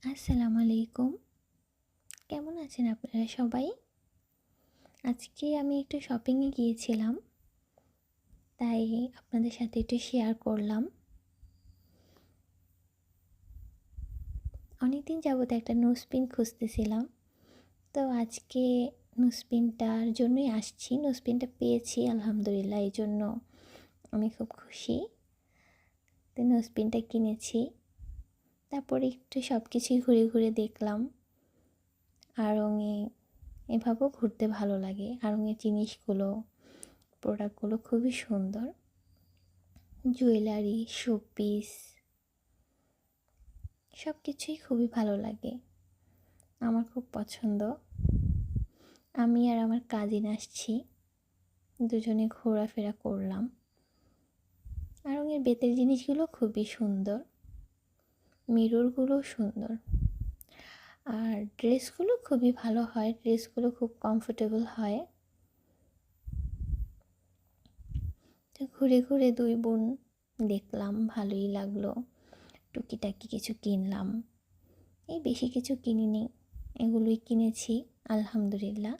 আসসালামু আলাইকুম। কেমন আছেন আপনারা সবাই? আজকে আমি একটু শপিংয়ে গিয়েছিলাম। তাই আপনাদের সাথে একটু শেয়ার করলাম। অনেকদিন যাবত একটা নোজপিন খুঁজতেছিলাম। তো আজকে নোজপিনটার জন্যই আসছি। নোজপিনটা পেয়েছি আলহামদুলিল্লাহ। এজন্য আমি খুব খুশি। তো নোজপিনটা কিনেছি। তারপরে একটু সবকিছুই ঘুরে ঘুরে দেখলাম। আড়ংয়ে এভাবেও ঘুরতে ভালো লাগে। আড়ংয়ের জিনিসগুলো, প্রোডাক্টগুলো খুবই সুন্দর। জুয়েলারি, শোপিস সব কিছুই খুবই ভালো লাগে। আমার খুব পছন্দ। আমি আর আমার কাজিন আসছি, দুজনে ঘোরাফেরা করলাম। আড়ংয়ের বেতের জিনিসগুলো খুবই সুন্দর, মিররগুলো সুন্দর, আর ড্রেসগুলো খুবই ভালো হয়। ড্রেসগুলো খুব কমফোর্টেবল হয়। তো ঘুরে ঘুরে দুই বোন দেখলাম, ভালোই লাগলো। টুকিটাকি কিছু কিনলাম। এই বেশি কিছু কিনিনি, এগুলোই কিনেছি আলহামদুলিল্লাহ।